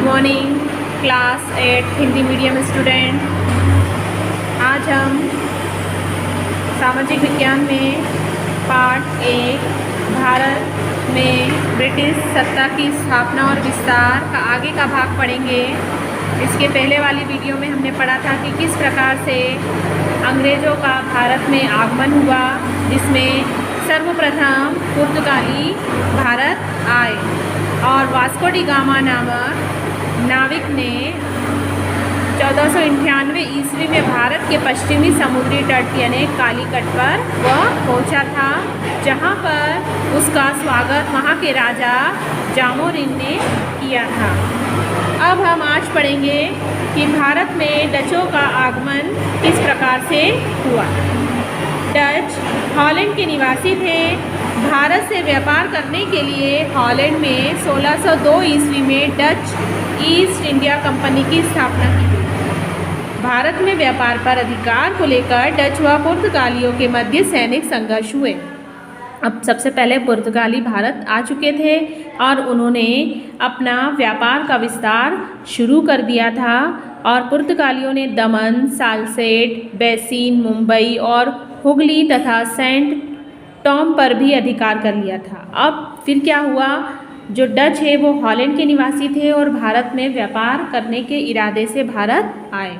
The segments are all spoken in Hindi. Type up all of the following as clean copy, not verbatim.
Good morning class 8 Hindi medium student. आज हम सामाजिक विज्ञान में पार्ट 1 भारत में ब्रिटिश सत्ता की स्थापना और विस्तार का आगे का भाग पढ़ेंगे। इसके पहले वाली वीडियो में हमने पढ़ा था कि किस प्रकार से अंग्रेज़ों का भारत में आगमन हुआ, जिसमें सर्वप्रथम पुर्तगाली भारत आए और वास्को डी गामा नामक नाविक ने 1498 ईस्वी में भारत के पश्चिमी समुद्री तट यानी कालीकट पर वह पहुंचा था, जहां पर उसका स्वागत वहां के राजा जामोरिन ने किया था। अब हम आज पढ़ेंगे कि भारत में डचों का आगमन किस प्रकार से हुआ। डच हॉलैंड के निवासी थे। भारत से व्यापार करने के लिए हॉलैंड में 1602 ईस्वी में डच ईस्ट इंडिया कंपनी की स्थापना की गई। भारत में व्यापार पर अधिकार को लेकर डच व पुर्तगालियों के मध्य सैनिक संघर्ष हुए। अब सबसे पहले पुर्तगाली भारत आ चुके थे और उन्होंने अपना व्यापार का विस्तार शुरू कर दिया था और पुर्तगालियों ने दमन, सालसेट, बैसिन, मुंबई और हुगली तथा सेंट टॉम पर भी अधिकार कर लिया था। अब फिर क्या हुआ, जो डच है वो हॉलैंड के निवासी थे और भारत में व्यापार करने के इरादे से भारत आए,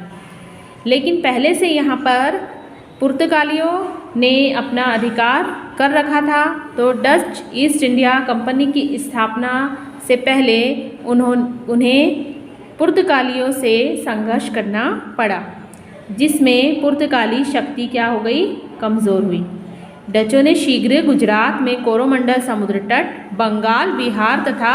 लेकिन पहले से यहाँ पर पुर्तगालियों ने अपना अधिकार कर रखा था। तो डच ईस्ट इंडिया कंपनी की स्थापना से पहले उन्हें पुर्तगालियों से संघर्ष करना पड़ा, जिसमें पुर्तगाली शक्ति क्या हो गई, कमज़ोर हुई। डचों ने शीघ्र गुजरात में कोरोमंडल समुद्र तट, बंगाल, बिहार तथा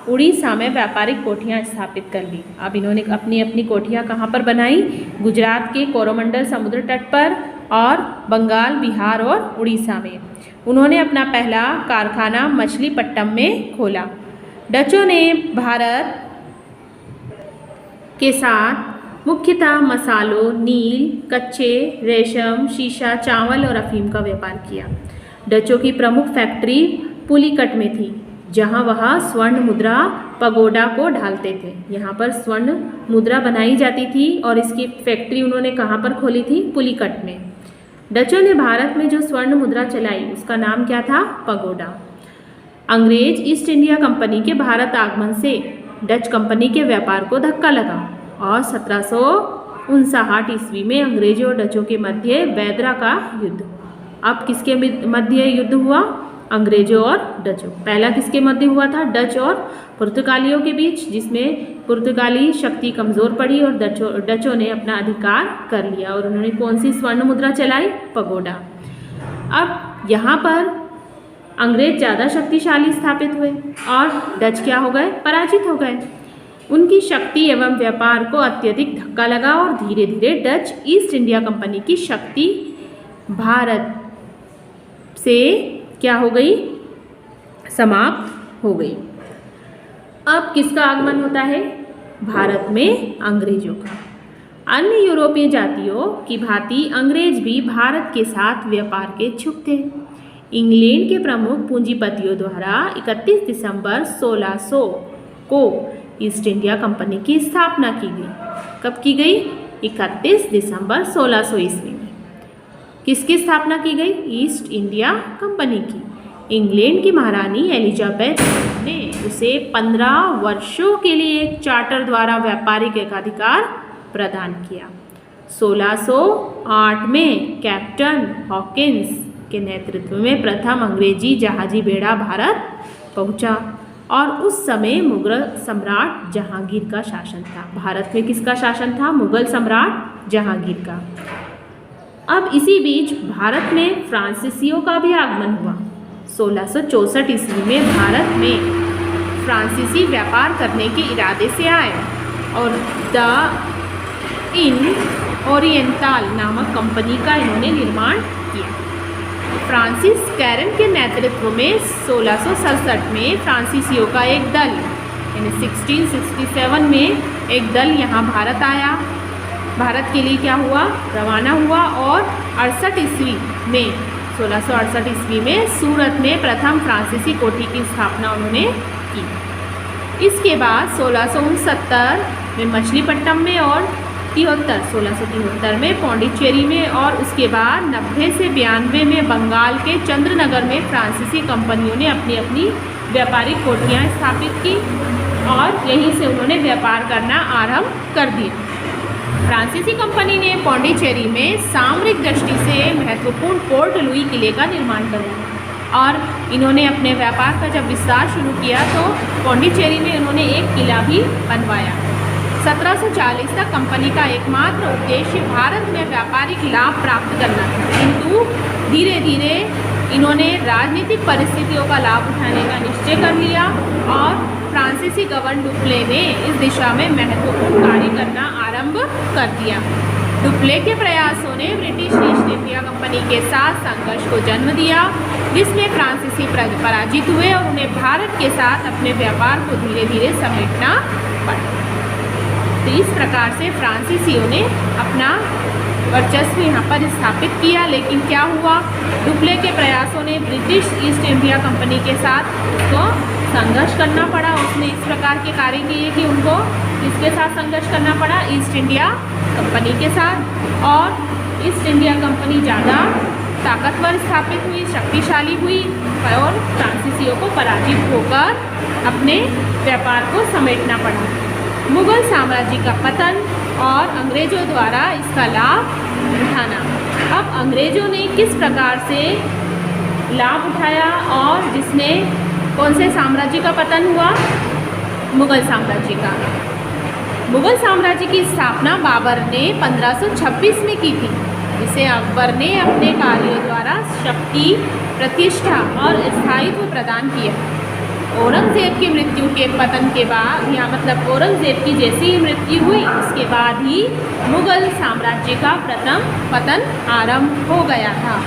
उड़ीसा में व्यापारिक कोठियाँ स्थापित कर ली। अब इन्होंने अपनी अपनी कोठियाँ कहाँ पर बनाई, गुजरात के कोरोमंडल समुद्र तट पर और बंगाल, बिहार और उड़ीसा में। उन्होंने अपना पहला कारखाना मछलीपट्टनम में खोला। डचों ने भारत के साथ मुख्यतः मसालों, नील, कच्चे रेशम, शीशा, चावल और अफीम का व्यापार किया। डचों की प्रमुख फैक्ट्री पुलिकट में थी, जहां वह स्वर्ण मुद्रा पगोडा को ढालते थे। यहाँ पर स्वर्ण मुद्रा बनाई जाती थी और इसकी फैक्ट्री उन्होंने कहाँ पर खोली थी, पुलिकट में। डचों ने भारत में जो स्वर्ण मुद्रा चलाई उसका नाम क्या था, पगोडा। अंग्रेज ईस्ट इंडिया कंपनी के भारत आगमन से डच कंपनी के व्यापार को धक्का लगा और 1759 ईस्वी में अंग्रेजों और डचों के मध्य बैदरा का युद्ध। अब किसके मध्य युद्ध हुआ, अंग्रेजों और डचों। पहला किसके मध्य हुआ था, डच और पुर्तगालियों के बीच, जिसमें पुर्तगाली शक्ति कमज़ोर पड़ी और डचों ने अपना अधिकार कर लिया और उन्होंने कौन सी स्वर्ण मुद्रा चलाई, पगोडा। अब यहाँ पर अंग्रेज ज़्यादा शक्तिशाली स्थापित हुए और डच क्या हो गए, पराजित हो गए। उनकी शक्ति एवं व्यापार को अत्यधिक धक्का लगा और धीरे धीरे डच ईस्ट इंडिया कंपनी की शक्ति भारत से क्या हो गई, समाप्त हो गई। अब किसका आगमन होता है, भारत में अंग्रेजों का। अन्य यूरोपीय जातियों की भांति अंग्रेज भी भारत के साथ व्यापार के इच्छुक थे। इंग्लैंड के प्रमुख पूंजीपतियों द्वारा 31 दिसंबर 1600 को ईस्ट इंडिया कंपनी की स्थापना की गई। कब की गई, 31 दिसंबर 1600 ईस्वी में। किसकी स्थापना की गई, ईस्ट इंडिया कंपनी की। इंग्लैंड की महारानी एलिजाबेथ ने उसे 15 वर्षों के लिए एक चार्टर द्वारा व्यापारिक एकाधिकार प्रदान किया। 1608 में कैप्टन हॉकिंस के नेतृत्व में प्रथम अंग्रेजी जहाजी बेड़ा भारत पहुंचा और उस समय मुगल सम्राट जहांगीर का शासन था। भारत में किसका शासन था, मुगल सम्राट जहांगीर का। अब इसी बीच भारत में फ्रांसीसियों का भी आगमन हुआ। 1664 ईस्वी में भारत में फ्रांसीसी व्यापार करने के इरादे से आए और द इन ओरिएंटल नामक कंपनी का इन्होंने निर्माण किया। फ्रांसिस कैरन के नेतृत्व में 1667 में फ्रांसीसियों का एक दल यानी 1667 में एक दल यहाँ भारत आया। भारत के लिए क्या हुआ, रवाना हुआ और 68 ईस्वी में 1668 ईस्वी में सूरत में प्रथम फ्रांसीसी कोठी की स्थापना उन्होंने की। इसके बाद 1669 में मछलीपट्टनम में और 1673 में पौंडीचेरी में और उसके बाद 90 से 92 में बंगाल के चंद्रनगर में फ्रांसीसी कंपनियों ने अपनी अपनी व्यापारिक कोठियाँ स्थापित की और यहीं से उन्होंने व्यापार करना आरंभ कर दिया। फ्रांसीसी कंपनी ने पौंडीचेरी में सामरिक दृष्टि से महत्वपूर्ण पोर्ट लुई किले का निर्माण करवाया और इन्होंने अपने व्यापार का जब विस्तार शुरू किया तो पौंडीचेरी में उन्होंने एक किला भी बनवाया। 1740 तक कंपनी का एकमात्र उद्देश्य भारत में व्यापारिक लाभ प्राप्त करना था, किंतु धीरे धीरे इन्होंने राजनीतिक परिस्थितियों का लाभ उठाने का निश्चय कर लिया और फ्रांसीसी गवर्नर डुप्ले ने इस दिशा में महत्वपूर्ण कार्य करना आरंभ कर दिया। डुप्ले के प्रयासों ने ब्रिटिश ईस्ट इंडिया कंपनी के साथ संघर्ष को जन्म दिया, जिसमें फ्रांसीसी पराजित हुए और उन्हें भारत के साथ अपने व्यापार को धीरे धीरे समेटना पड़ा। तो इस प्रकार से फ्रांसीसियों ने अपना वर्चस्व यहाँ पर स्थापित किया, लेकिन क्या हुआ, डुप्ले के प्रयासों ने ब्रिटिश ईस्ट इंडिया कंपनी के साथ उसको संघर्ष करना पड़ा। उसने इस प्रकार के कार्य किए कि उनको किसके साथ संघर्ष करना पड़ा, ईस्ट इंडिया कंपनी के साथ, और ईस्ट इंडिया कंपनी ज़्यादा ताकतवर स्थापित हुई, शक्तिशाली हुई और फ्रांसीसियों को पराजित होकर अपने व्यापार को समेटना पड़ा। मुगल साम्राज्य का पतन और अंग्रेज़ों द्वारा इसका लाभ उठाना। अब अंग्रेज़ों ने किस प्रकार से लाभ उठाया और जिसने कौन से साम्राज्य का पतन हुआ, मुगल साम्राज्य का। मुगल साम्राज्य की स्थापना बाबर ने 1526 में की थी, जिसे अकबर ने अपने कार्यों द्वारा शक्ति, प्रतिष्ठा और स्थायित्व प्रदान किया। औरंगज़ेब की मृत्यु के पतन के बाद, या मतलब औरंगज़ेब की जैसी ही मृत्यु हुई उसके बाद ही मुगल साम्राज्य का प्रथम पतन आरंभ हो गया था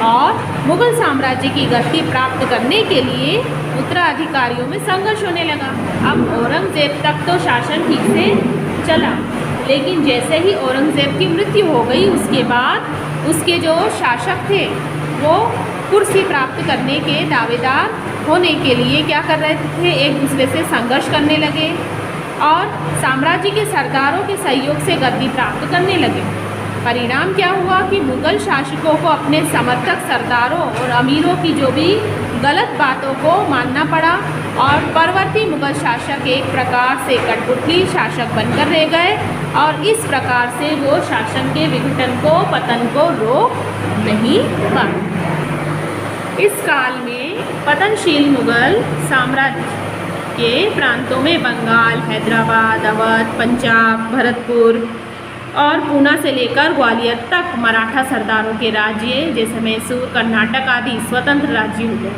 और मुगल साम्राज्य की गति प्राप्त करने के लिए उत्तराधिकारियों में संघर्ष होने लगा। अब औरंगज़ेब तक तो शासन ठीक से चला, लेकिन जैसे ही औरंगज़ेब की मृत्यु हो गई उसके बाद उसके जो शासक थे वो कुर्सी प्राप्त करने के दावेदार होने के लिए क्या कर रहे थे, एक दूसरे से संघर्ष करने लगे और साम्राज्य के सरदारों के सहयोग से गद्दी प्राप्त करने लगे। परिणाम क्या हुआ कि मुगल शासकों को अपने समर्थक सरदारों और अमीरों की जो भी गलत बातों को मानना पड़ा और परवर्ती मुगल शासक एक प्रकार से कठपुतली शासक बनकर रह गए और इस प्रकार से वो शासन के विघटन को, पतन को रोक नहीं पाए। इस काल में पतनशील मुगल साम्राज्य के प्रांतों में बंगाल, हैदराबाद, अवध, पंजाब, भरतपुर और पूना से लेकर ग्वालियर तक मराठा सरदारों के राज्य जैसे मैसूर, कर्नाटक आदि स्वतंत्र राज्य हुए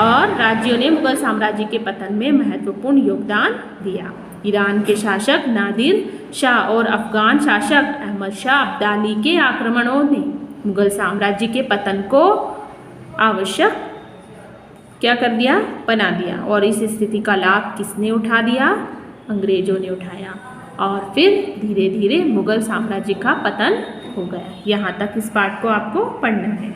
और राज्यों ने मुगल साम्राज्य के पतन में महत्वपूर्ण योगदान दिया। ईरान के शासक नादिर शाह और अफगान शासक अहमद शाह अब्दाली के आक्रमणों ने मुगल साम्राज्य के पतन को आवश्यक क्या कर दिया, बना दिया और इस स्थिति का लाभ किसने उठा दिया, अंग्रेजों ने उठाया और फिर धीरे धीरे मुगल साम्राज्य का पतन हो गया। यहाँ तक इस पाठ को आपको पढ़ना है।